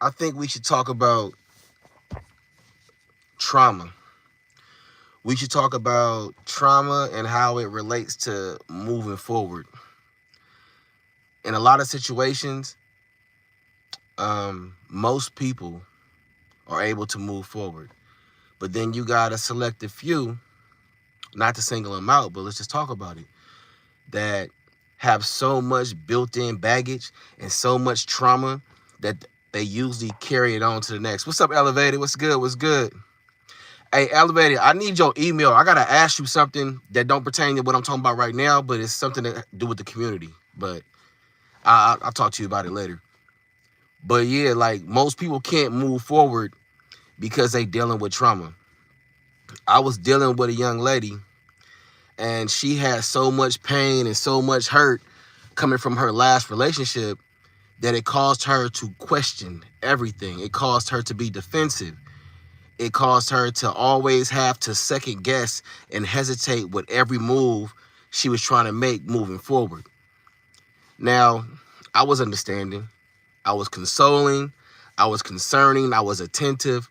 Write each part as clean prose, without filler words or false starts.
I think we should talk about trauma. We should talk about trauma and how it relates to moving forward. In a lot of situations, most people are able to move forward. But then you got a selected few, not to single them out, but let's just talk about it, that have so much built-in baggage and so much trauma that they usually carry it on to the next. What's up, Elevated? What's good? What's good? Hey, Elevated, I need your email. I gotta ask you something that don't pertain to what I'm talking about right now, but it's something to do with the community. But I'll talk to you about it later. But yeah, like most people can't move forward because they dealing with trauma. I was dealing with a young lady, and she had so much pain and so much hurt coming from her last relationship that it caused her to question everything. It caused her to be defensive. It caused her to always have to second guess and hesitate with every move she was trying to make moving forward. Now, I was understanding. I was consoling. I was concerning. I was attentive.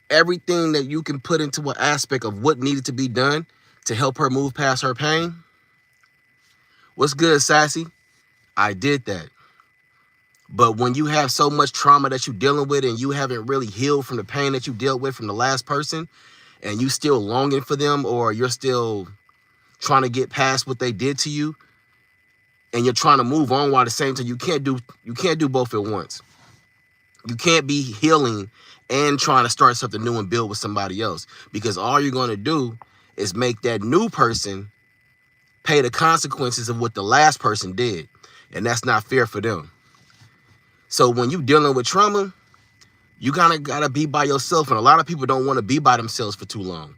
Everything that you can put into an aspect of what needed to be done to help her move past her pain. What's good, Sassy? I did that. But when you have so much trauma that you're dealing with and you haven't really healed from the pain that you dealt with from the last person, and you still longing for them, or you're still trying to get past what they did to you, and you're trying to move on while at the same time, you can't do both at once. You can't be healing and trying to start something new and build with somebody else, because all you're going to do is make that new person pay the consequences of what the last person did, and that's not fair for them. So when you dealing with trauma, you gotta be by yourself, and a lot of people don't want to be by themselves for too long,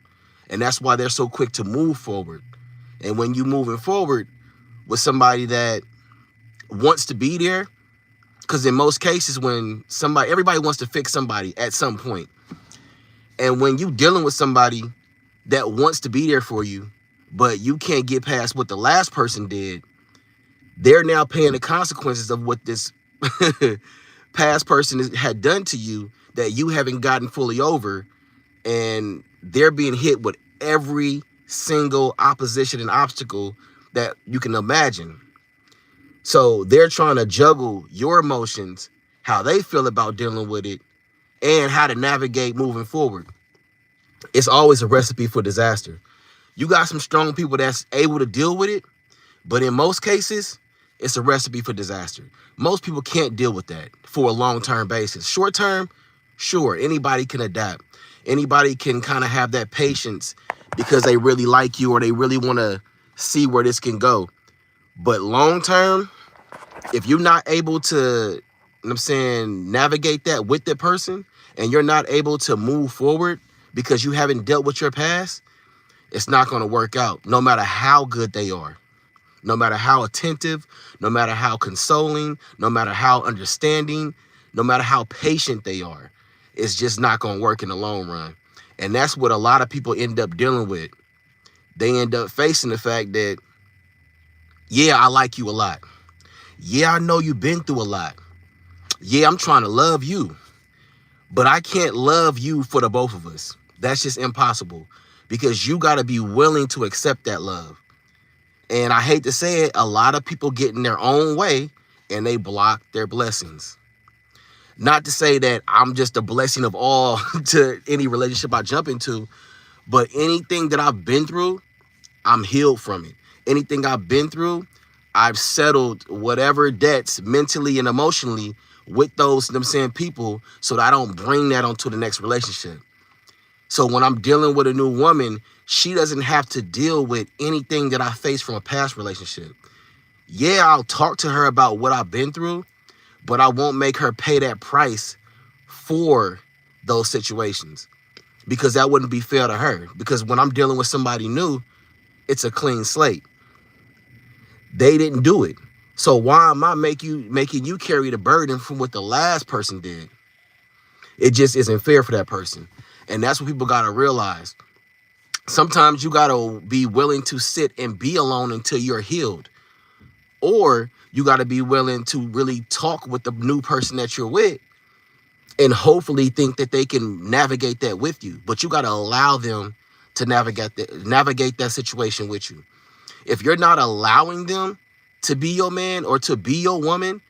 and that's why they're so quick to move forward. And when you moving forward with somebody that wants to be there, because in most cases when everybody wants to fix somebody at some point, and when you dealing with somebody that wants to be there for you, but you can't get past what the last person did, they're now paying the consequences of what this past person had done to you that you haven't gotten fully over, and they're being hit with every single opposition and obstacle that you can imagine. So they're trying to juggle your emotions, how they feel about dealing with it, and how to navigate moving forward. It's always a recipe for disaster. You got some strong people that's able to deal with it, but in most cases, it's a recipe for disaster. Most people can't deal with that for a long-term basis. Short-term, sure, anybody can adapt. Anybody can kind of have that patience because they really like you or they really want to see where this can go. But long-term, if you're not able to, navigate that with the person, and you're not able to move forward because you haven't dealt with your past, it's not going to work out, no matter how good they are. No matter how attentive, no matter how consoling, no matter how understanding, no matter how patient they are, it's just not going to work in the long run. And that's what a lot of people end up dealing with. They end up facing the fact that, yeah, I like you a lot. Yeah, I know you've been through a lot. Yeah, I'm trying to love you. But I can't love you for the both of us. That's just impossible, because you got to be willing to accept that love. And I hate to say it, a lot of people get in their own way and they block their blessings. Not to say that I'm just a blessing of all to any relationship I jump into, but anything that I've been through, I'm healed from it. Anything I've been through, I've settled whatever debts mentally and emotionally with those, people, so that I don't bring that onto the next relationship. So when I'm dealing with a new woman, she doesn't have to deal with anything that I faced from a past relationship. Yeah, I'll talk to her about what I've been through, but I won't make her pay that price for those situations, because that wouldn't be fair to her. Because when I'm dealing with somebody new, it's a clean slate. They didn't do it. So why am I making you carry the burden from what the last person did? It just isn't fair for that person. And that's what people got to realize. Sometimes you got to be willing to sit and be alone until you're healed. Or you got to be willing to really talk with the new person that you're with and hopefully think that they can navigate that with you. But you got to allow them to navigate that situation with you. If you're not allowing them to be your man or to be your woman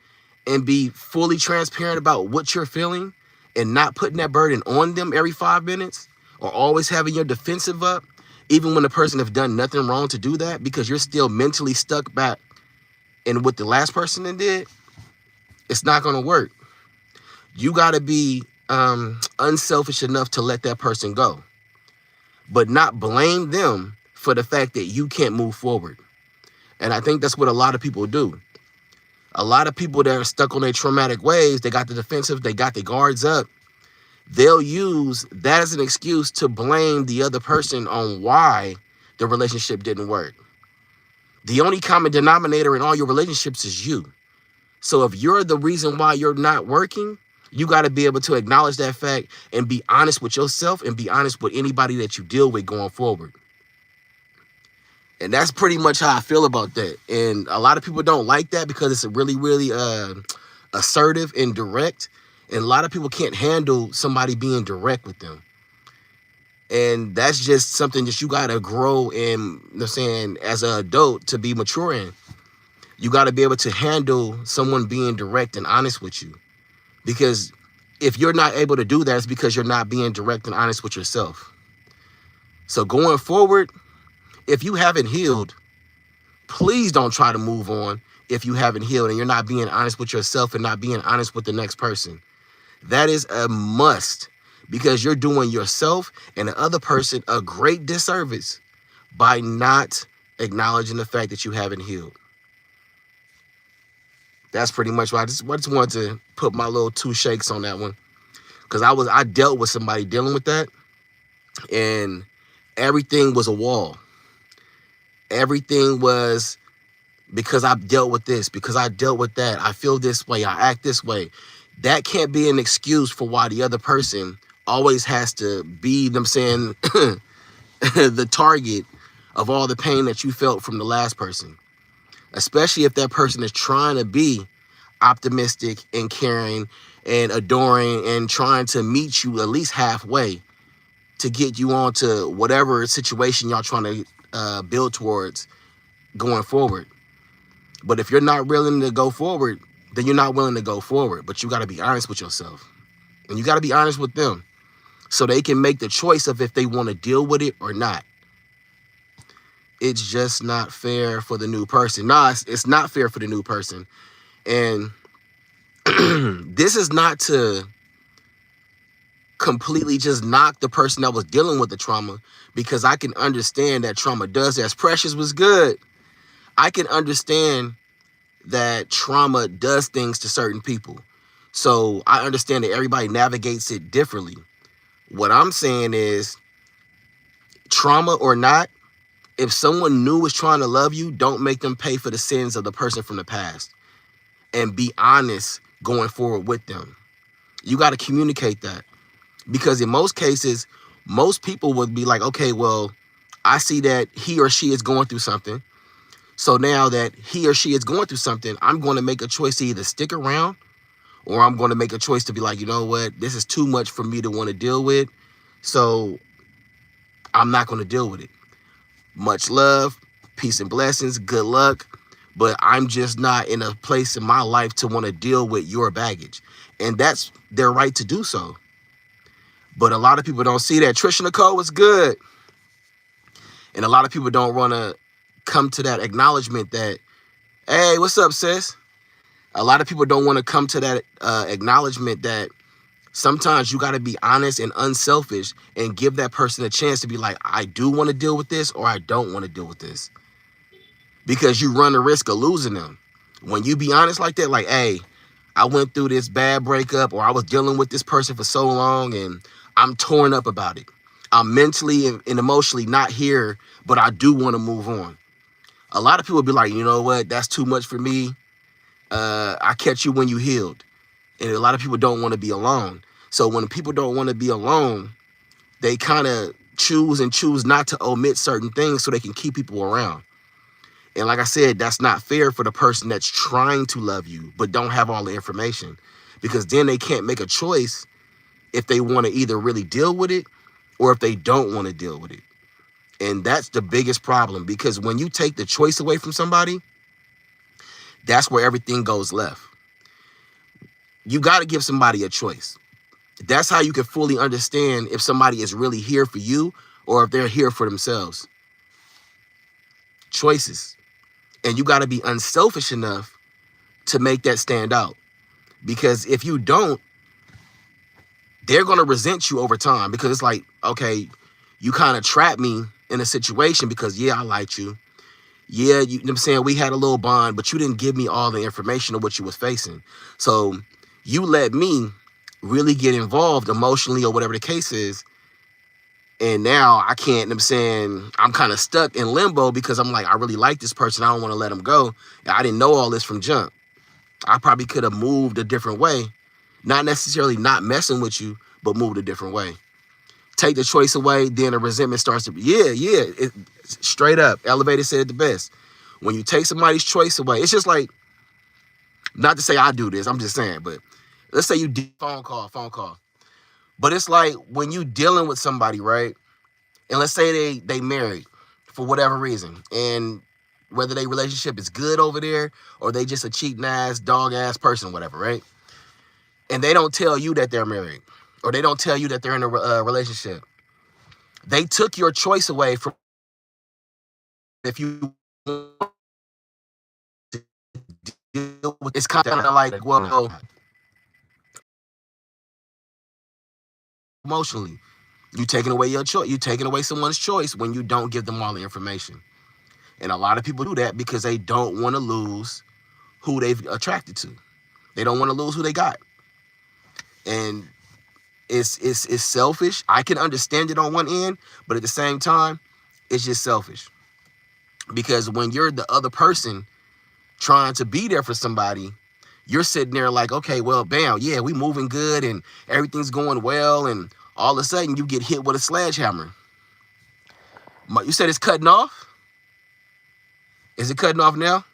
and be fully transparent about what you're feeling and not putting that burden on them every 5 minutes, or always having your defensive up, even when the person have done nothing wrong to do that, because you're still mentally stuck back in what the last person did, it's not going to work. You got to be unselfish enough to let that person go, but not blame them for the fact that you can't move forward. And I think that's what a lot of people do. A lot of people that are stuck on their traumatic ways, they got the defensive, they got the guards up. They'll use that as an excuse to blame the other person on why the relationship didn't work. The only common denominator in all your relationships is you. So if you're the reason why you're not working, you got to be able to acknowledge that fact and be honest with yourself and be honest with anybody that you deal with going forward. And that's pretty much how I feel about that. And a lot of people don't like that because it's really, really assertive and direct. And a lot of people can't handle somebody being direct with them. And that's just something that you got to grow in, as an adult to be mature in. You got to be able to handle someone being direct and honest with you. Because if you're not able to do that, it's because you're not being direct and honest with yourself. So going forward, if you haven't healed, please don't try to move on if you haven't healed and you're not being honest with yourself and not being honest with the next person. That is a must, because you're doing yourself and the other person a great disservice by not acknowledging the fact that you haven't healed. That's pretty much why I just wanted to put my little 2 shakes on that one, because I dealt with somebody dealing with that, and everything was a wall. Everything was because I've dealt with this, because I dealt with that. I feel this way. I act this way. That can't be an excuse for why the other person always has to be, the target of all the pain that you felt from the last person. Especially if that person is trying to be optimistic and caring and adoring and trying to meet you at least halfway to get you on to whatever situation y'all trying to build towards going forward. But if you're not willing to go forward, then you're not willing to go forward. But you got to be honest with yourself. And you got to be honest with them so they can make the choice of if they want to deal with it or not. It's just not fair for the new person. Nah, it's not fair for the new person. And this is not to completely just knock the person that was dealing with the trauma, because I can understand that trauma does, as Precious was good, I can understand that trauma does things to certain people. So I understand that everybody navigates it differently. What I'm saying is, trauma or not, if someone new is trying to love you, don't make them pay for the sins of the person from the past, and be honest going forward with them. You got to communicate that, because in most cases, most people would be like, okay, well, I see that he or she is going through something. So now that he or she is going through something, I'm going to make a choice to either stick around, or I'm going to make a choice to be like, you know what, this is too much for me to want to deal with. So I'm not going to deal with it. Much love, peace and blessings, good luck. But I'm just not in a place in my life to want to deal with your baggage. And that's their right to do so. But a lot of people don't see that. Trisha Nicole was good. And a lot of people don't want to come to that acknowledgement that, hey, what's up, sis? A lot of people don't want to come to that acknowledgement that sometimes you got to be honest and unselfish and give that person a chance to be like, I do want to deal with this, or I don't want to deal with this. Because you run the risk of losing them. When you be honest like that, like, hey, I went through this bad breakup, or I was dealing with this person for so long and I'm torn up about it. I'm mentally and emotionally not here, but I do want to move on. A lot of people be like, you know what, that's too much for me. I catch you when you healed. And a lot of people don't want to be alone. So when people don't want to be alone, they kind of choose not to omit certain things so they can keep people around. And like I said, that's not fair for the person that's trying to love you but don't have all the information, because then they can't make a choice if they want to either really deal with it or if they don't want to deal with it. And that's the biggest problem, because when you take the choice away from somebody, that's where everything goes left. You got to give somebody a choice. That's how you can fully understand if somebody is really here for you or if they're here for themselves. Choices. And you got to be unselfish enough to make that stand out. Because if you don't, they're going to resent you over time, because it's like, okay, you kind of trapped me in a situation because, yeah, I liked you. Yeah, you know what I'm saying? We had a little bond, but you didn't give me all the information of what you was facing. So you let me really get involved emotionally or whatever the case is. And now I can't, you know what I'm saying, I'm kind of stuck in limbo because I'm like, I really like this person. I don't want to let him go. And I didn't know all this from jump. I probably could have moved a different way. Not necessarily not messing with you, but moved a different way. Take the choice away, then the resentment starts to, straight up. Elevator said it the best. When you take somebody's choice away, it's just like, not to say I do this, I'm just saying, but let's say you do phone call. But it's like when you dealing with somebody, right? And let's say they married for whatever reason, and whether their relationship is good over there or they just a cheating ass, dog ass person, whatever, right? And they don't tell you that they're married, or they don't tell you that they're in a relationship. They took your choice away from, if you deal with, it's kind of like, well, emotionally, you taking away your choice. You taking away someone's choice when you don't give them all the information. And a lot of people do that because they don't want to lose who they've attracted to. They don't want to lose who they got. And it's selfish. I can understand it on one end, but at the same time, it's just selfish. Because when you're the other person trying to be there for somebody, you're sitting there like, okay, well, bam, yeah, we moving good and everything's going well, and all of a sudden you get hit with a sledgehammer. You said it's cutting off? Is it cutting off now?